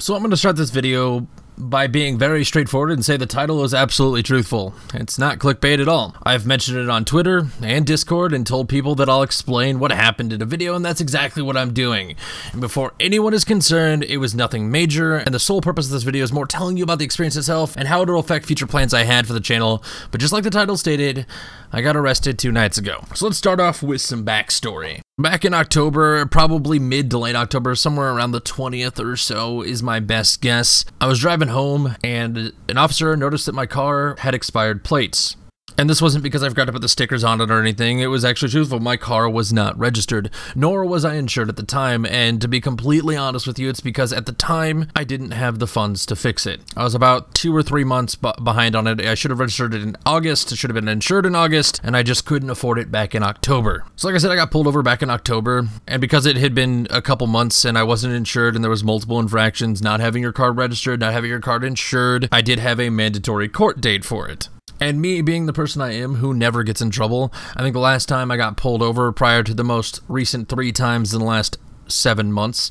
So I'm going to start this video by being very straightforward and say the title is absolutely truthful. It's not clickbait at all. I've mentioned it on Twitter and Discord and told people that I'll explain what happened in a video, and that's exactly what I'm doing. And before anyone is concerned, it was nothing major, and the sole purpose of this video is more telling you about the experience itself and how it'll affect future plans I had for the channel. But just like the title stated, I got arrested 2 nights ago. So let's start off with some backstory. Back in October, probably mid to late October, somewhere around the 20th or so is my best guess, I was driving home and an officer noticed that my car had expired plates. And this wasn't because I forgot to put the stickers on it or anything, it was actually truthful. My car was not registered, nor was I insured at the time, and to be completely honest with you, it's because at the time, I didn't have the funds to fix it. I was about 2 or 3 months behind on it. I should have registered it in August, it should have been insured in August, and I just couldn't afford it back in October. So like I said, I got pulled over back in October, and because it had been a couple months and I wasn't insured and there was multiple infractions, not having your car registered, not having your car insured, I did have a mandatory court date for it. And me being the person I am who never gets in trouble, I think the last time I got pulled over prior to the most recent 3 times in the last 7 months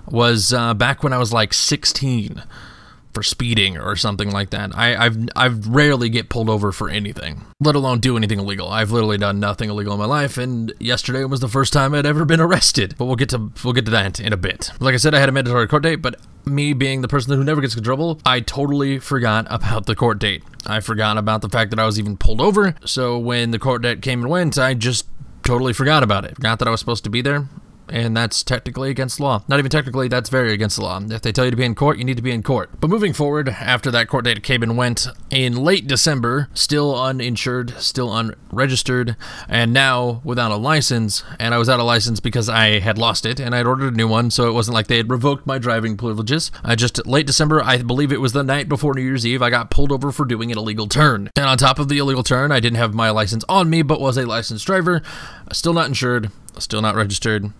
was back when I was like 16 for speeding or something like that. I've rarely get pulled over for anything, let alone do anything illegal. I've literally done nothing illegal in my life, and yesterday was the first time I'd ever been arrested. But we'll get to that in a bit. Like I said, I had a mandatory court date, but me being the person who never gets in trouble, I totally forgot about the court date. I forgot about the fact that I was even pulled over. So when the court date came and went, I just totally forgot about it. Forgot that I was supposed to be there. And that's technically against the law. Not even technically, that's very against the law. If they tell you to be in court, you need to be in court. But moving forward, after that court date came and went, in late December, still uninsured, still unregistered, and now without a license, and I was out of license because I had lost it, and I'd ordered a new one, so it wasn't like they had revoked my driving privileges. Late December, I believe it was the night before New Year's Eve, I got pulled over for doing an illegal turn. And on top of the illegal turn, I didn't have my license on me, but was a licensed driver, still not insured, still not registered,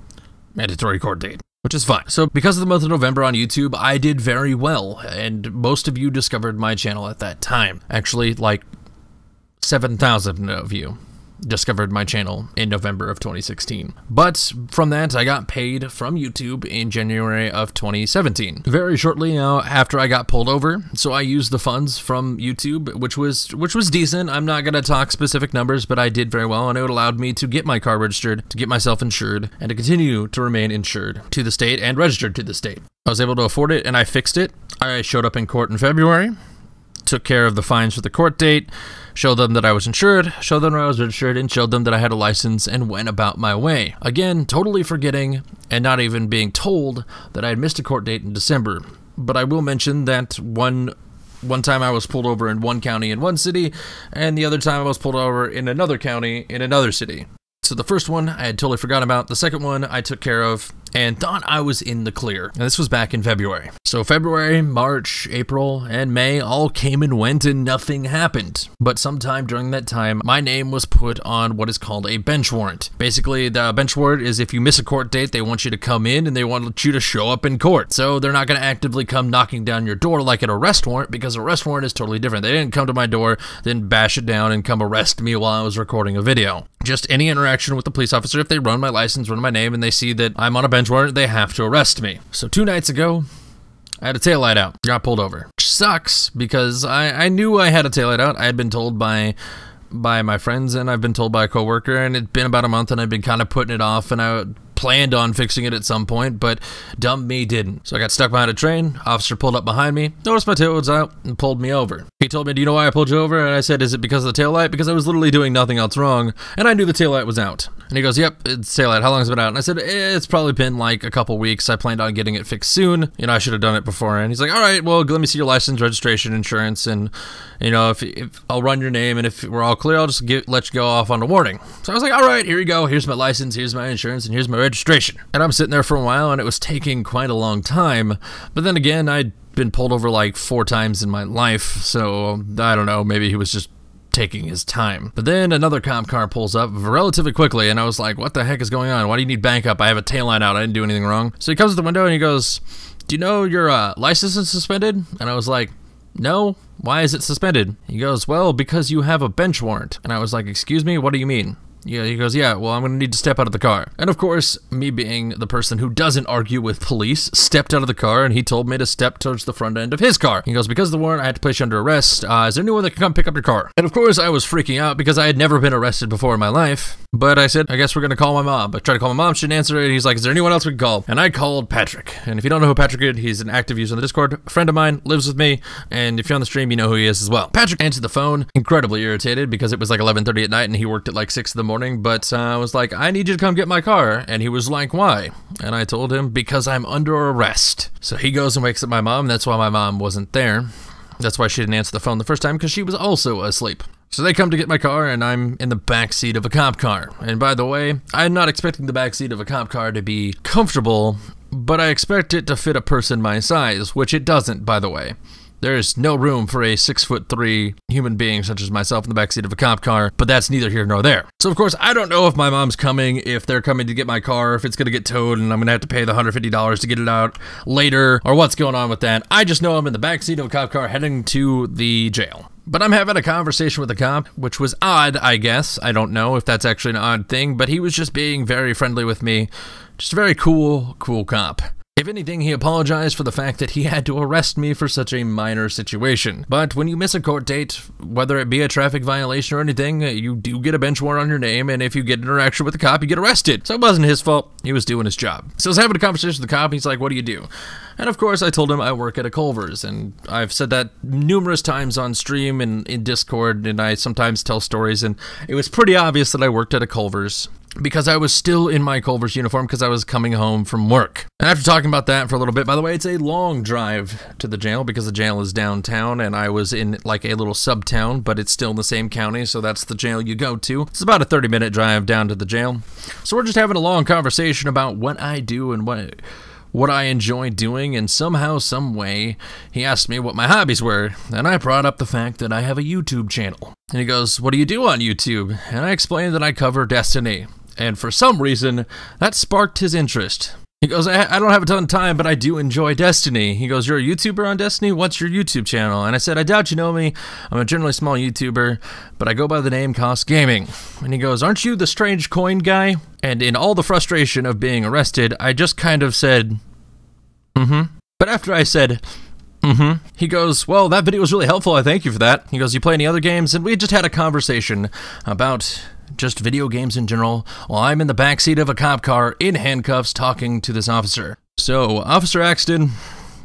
mandatory court date, which is fine. So because of the month of November on YouTube, I did very well, and most of you discovered my channel at that time. Actually, like 7,000 of you discovered my channel in November of 2016. But from that, I got paid from YouTube in January of 2017. Very shortly after I got pulled over, so I used the funds from YouTube, which was decent. I'm not gonna talk specific numbers, but I did very well, and it allowed me to get my car registered, to get myself insured, and to continue to remain insured to the state and registered to the state. I was able to afford it, and I fixed it. I showed up in court in February, took care of the fines for the court date, showed them that I was insured, showed them that I was registered, and showed them that I had a license, and went about my way. Again, totally forgetting and not even being told that I had missed a court date in December. But I will mention that one time I was pulled over in one county in one city, and the other time I was pulled over in another county in another city. So the first one I had totally forgotten about, the second one I took care of and thought I was in the clear. And this was back in February. So February, March, April, and May all came and went and nothing happened. But sometime during that time, my name was put on what is called a bench warrant. Basically, the bench warrant is if you miss a court date, they want you to come in and they want you to show up in court. So they're not going to actively come knocking down your door like an arrest warrant, because an arrest warrant is totally different. They didn't come to my door, then bash it down and come arrest me while I was recording a video. Just any interaction with the police officer, if they run my license, run my name, and they see that I'm on a bench warrant, they have to arrest me. So 2 nights ago, I had a taillight out, got pulled over. Which sucks, because I knew I had a taillight out. I had been told by my friends, and I've been told by a coworker, and it'd been about a month, and I'd been kind of putting it off, and I planned on fixing it at some point, but dumb me didn't. So I got stuck behind a train, officer pulled up behind me, noticed my tail was out, and pulled me over. He told me, "Do you know why I pulled you over?" And I said, "Is it because of the taillight?" Because I was literally doing nothing else wrong, and I knew the taillight was out. And he goes, "Yep, it's taillight. How long has it been out?" And I said, "It's probably been like a couple weeks. I planned on getting it fixed soon. You know, I should have done it before." And he's like, "All right, well, let me see your license, registration, insurance, and you know, if I'll run your name, and if we're all clear, I'll just let you go off on a warning." So I was like, "All right, here you go. Here's my license, here's my insurance, and here's my registration." And I'm sitting there for a while, and it was taking quite a long time. But then again, I'd been pulled over like 4 times in my life, so I don't know, maybe he was just taking his time. But then another cop car pulls up relatively quickly, and I was like, what the heck is going on? Why do you need backup? I have a taillight out. I didn't do anything wrong. So he comes to the window and he goes, "Do you know your license is suspended?" And I was like, "No, why is it suspended?" He goes, "Well, because you have a bench warrant." And I was like, "Excuse me, what do you mean?" Yeah, he goes, yeah, well, I'm gonna need to step out of the car. And of course, me being the person who doesn't argue with police, stepped out of the car and he told me to step towards the front end of his car. He goes, because of the warrant, I had to place you under arrest. Is there anyone that can come pick up your car? And of course, I was freaking out because I had never been arrested before in my life. But I said, I guess we're gonna call my mom. I tried to call my mom, she didn't answer it. He's like, is there anyone else we can call? And I called Patrick. And if you don't know who Patrick is, he's an active user on the Discord, a friend of mine, lives with me, and if you're on the stream, you know who he is as well. Patrick answered the phone, incredibly irritated because it was like 11:30 at night and he worked at like 6 in the morning, but I was like, I need you to come get my car. And he was like, why? And I told him, because I'm under arrest. So he goes and wakes up my mom, and that's why my mom wasn't there. That's why she didn't answer the phone the first time, because she was also asleep. So they come to get my car, and I'm in the backseat of a cop car. And by the way, I'm not expecting the backseat of a cop car to be comfortable, but I expect it to fit a person my size, which it doesn't, by the way. There's no room for a 6'3" human being such as myself in the backseat of a cop car, but that's neither here nor there. So of course, I don't know if my mom's coming, if they're coming to get my car, if it's gonna get towed and I'm gonna have to pay the $150 to get it out later, or what's going on with that. I just know I'm in the backseat of a cop car heading to the jail. But I'm having a conversation with the cop, which was odd, I guess. I don't know if that's actually an odd thing, but he was just being very friendly with me. Just a very cool cop. If anything, he apologized for the fact that he had to arrest me for such a minor situation. But when you miss a court date, whether it be a traffic violation or anything, you do get a bench warrant on your name, and if you get an interaction with the cop, you get arrested. So it wasn't his fault. He was doing his job. So I was having a conversation with the cop. He's like, what do you do? And of course, I told him I work at a Culver's, and I've said that numerous times on stream and in Discord, and I sometimes tell stories, and it was pretty obvious that I worked at a Culver's, because I was still in my Culver's uniform because I was coming home from work. And after talking about that for a little bit, by the way, it's a long drive to the jail because the jail is downtown and I was in like a little sub-town, but it's still in the same county, so that's the jail you go to. It's about a 30-minute drive down to the jail. So we're just having a long conversation about what I do and what I enjoy doing, and somehow, some way, he asked me what my hobbies were, and I brought up the fact that I have a YouTube channel. And he goes, what do you do on YouTube? And I explained that I cover Destiny. And for some reason, that sparked his interest. He goes, I don't have a ton of time, but I do enjoy Destiny. He goes, you're a YouTuber on Destiny? What's your YouTube channel? And I said, I doubt you know me. I'm a generally small YouTuber, but I go by the name Cost Gaming. And he goes, aren't you the strange coin guy? And in all the frustration of being arrested, I just kind of said, But after I said, he goes, well, that video was really helpful. I thank you for that. He goes, you play any other games? And we just had a conversation about just video games in general, while I'm in the backseat of a cop car in handcuffs talking to this officer. So, Officer Axton,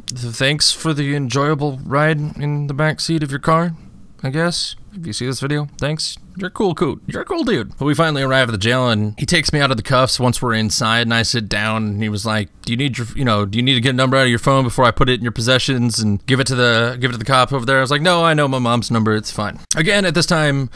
thanks for the enjoyable ride in the backseat of your car, I guess. If you see this video, thanks. You're cool. You're a cool dude. But we finally arrive at the jail, and he takes me out of the cuffs once we're inside, and I sit down, and he was like, do you need to get a number out of your phone before I put it in your possessions and give it to the cop over there? I was like, no, I know my mom's number, it's fine. Again, at this time,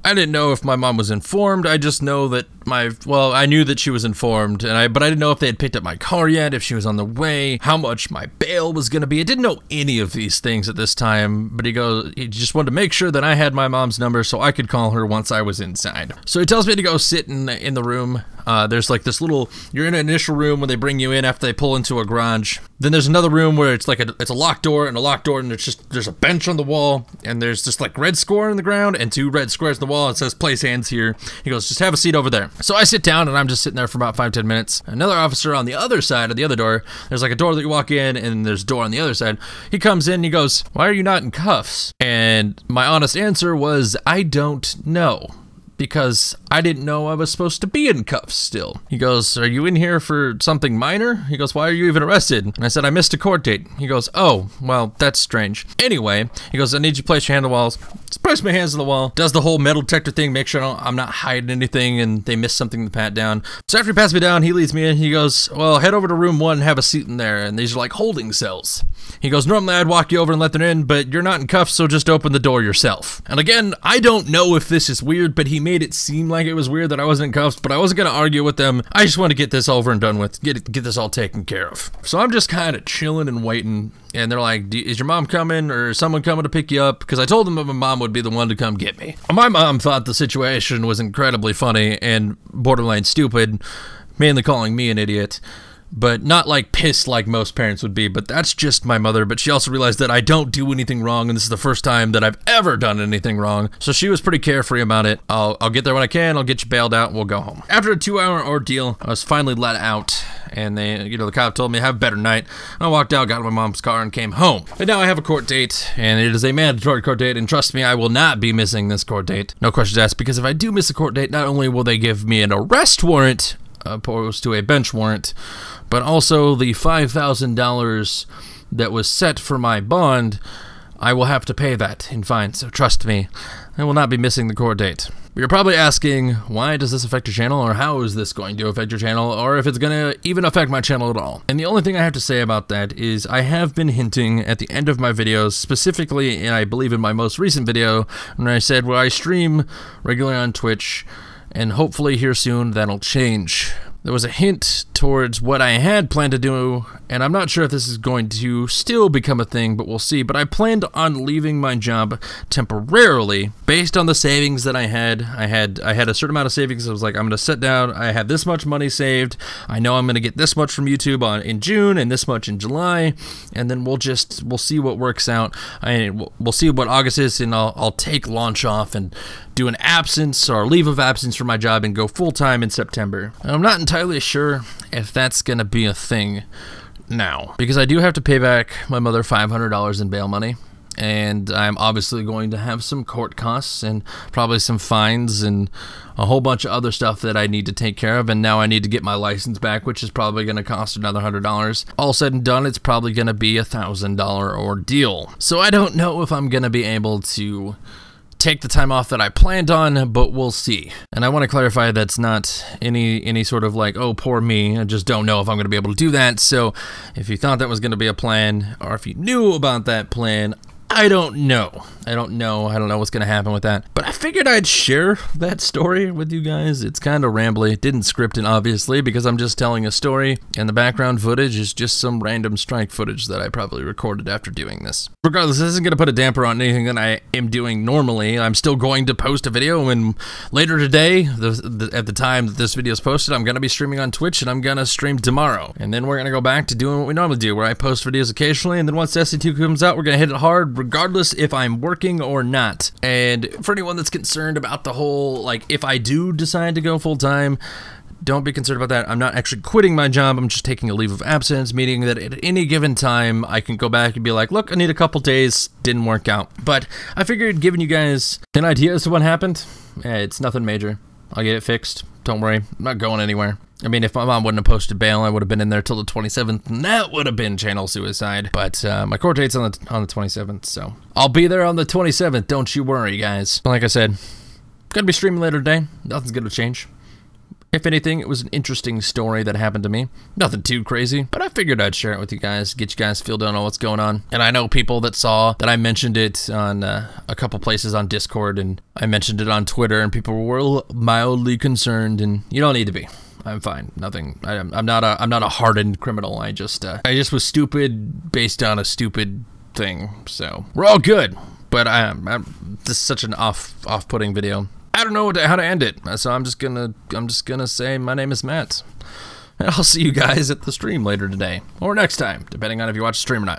I didn't know if my mom was informed. I just know that I knew that she was informed, but I didn't know if they had picked up my car yet, if she was on the way, how much my bail was going to be. I didn't know any of these things at this time, but he just wanted to make sure that I had my mom's number so I could call her once I was inside. So he tells me to go sit in the room. There's like this you're in an initial room when they bring you in after they pull into a garage. Then there's another room where it's like it's a locked door, and there's a bench on the wall, and there's just like red score in the ground and 2 red squares on the wall. It says place hands here. He goes, just have a seat over there. So I sit down, and I'm just sitting there for about 5-10 minutes. Another officer on the other side of the other door, there's like a door that you walk in, and there's a door on the other side. He comes in, and he goes, why are you not in cuffs? And my honest answer was, I don't know, because I didn't know I was supposed to be in cuffs still. He goes, are you in here for something minor? He goes, why are you even arrested? And I said, I missed a court date. He goes, oh, well, that's strange. Anyway, he goes, I need you to place your hand on the walls. Just place my hands on the wall. Does the whole metal detector thing, make sure I'm not hiding anything and they missed something to pat down. So after he passed me down, he leads me in. He goes, well, head over to room 1 and have a seat in there. And these are like holding cells. He goes, normally I'd walk you over and let them in, but you're not in cuffs, so just open the door yourself. And again, I don't know if this is weird, but he made it seem like it was weird that I wasn't in cuffs, but I wasn't going to argue with them. I just want to get this over and done with, get this all taken care of. So I'm just kind of chilling and waiting, and they're like, is your mom coming, or is someone coming to pick you up? Because I told them that my mom would be the one to come get me. My mom thought the situation was incredibly funny and borderline stupid, mainly calling me an idiot. but not like pissed like most parents would be, but that's just my mother. But she also realized that I don't do anything wrong, and this is the first time that I've ever done anything wrong, so she was pretty carefree about it. I'll get there when I can, I'll get you bailed out, and we'll go home. After a 2-hour ordeal, I was finally let out, and the cop told me, have a better night. I walked out, got in my mom's car, and came home. And now I have a court date, and it is a mandatory court date, and trust me, I will not be missing this court date. No questions asked, because if I do miss a court date, not only will they give me an arrest warrant, opposed to a bench warrant, but also the $5,000 that was set for my bond, I will have to pay that in fines, so trust me, I will not be missing the court date. You're probably asking, why does this affect your channel, or how is this going to affect your channel, or if it's going to even affect my channel at all. And the only thing I have to say about that is I have been hinting at the end of my videos, specifically, and I believe in my most recent video, when I said, well, I stream regularly on Twitch, and hopefully here soon that'll change. There was a hint towards what I had planned to do, and I'm not sure if this is going to still become a thing, but we'll see. But I planned on leaving my job temporarily based on the savings that I had. I had a certain amount of savings. I was like, I'm going to sit down. I have this much money saved. I know I'm going to get this much from YouTube in June and this much in July, and then we'll see what works out. We'll see what August is, and I'll take launch off and do an absence or leave of absence from my job and go full-time in September. And I'm not entirely sure if that's gonna be a thing now, because I do have to pay back my mother $500 in bail money, and I'm obviously going to have some court costs and probably some fines and a whole bunch of other stuff that I need to take care of. And now I need to get my license back, which is probably going to cost another $100. All said and done, it's probably going to be $1,000 ordeal. So I don't know if I'm going to be able to take the time off that I planned on, but we'll see. And I want to clarify that's not any sort of like, oh, poor me, I just don't know if I'm going to be able to do that. So if you thought that was going to be a plan, or if you knew about that plan, I don't know. I don't know what's going to happen with that. But I figured I'd share that story with you guys. It's kind of rambly. Didn't script it, obviously, because I'm just telling a story, and the background footage is just some random strike footage that I probably recorded after doing this. Regardless, this isn't going to put a damper on anything that I am doing normally. I'm still going to post a video, and later today, at the time that this video is posted, I'm going to be streaming on Twitch, and I'm going to stream tomorrow. And then we're going to go back to doing what we normally do, where I post videos occasionally, and then once SC2 comes out, we're going to hit it hard, regardless if I'm working or not. And for anyone that's concerned about the whole, like, if I do decide to go full-time, don't be concerned about that. I'm not actually quitting my job. I'm just taking a leave of absence, meaning that at any given time, I can go back and be like, look, I need a couple days. Didn't work out. But I figured giving you guys an idea as to what happened, it's nothing major. I'll get it fixed. Don't worry. I'm not going anywhere. I mean, if my mom wouldn't have posted bail, I would have been in there till the 27th, and that would have been channel suicide. But my court date's on the 27th, so I'll be there on the 27th. Don't you worry, guys. Like I said, gonna be streaming later today. Nothing's gonna change. If anything, it was an interesting story that happened to me. Nothing too crazy, but I figured I'd share it with you guys, get you guys filled in on what's going on. And I know people that saw that I mentioned it on a couple places on Discord, and I mentioned it on Twitter, and people were mildly concerned, and you don't need to be. I'm fine. Nothing. I'm not a hardened criminal. I just was stupid based on a stupid thing. So we're all good. But this is such an off-putting video. I don't know how to end it. So I'm just gonna say my name is Matt, and I'll see you guys at the stream later today or next time, depending on if you watch the stream or not.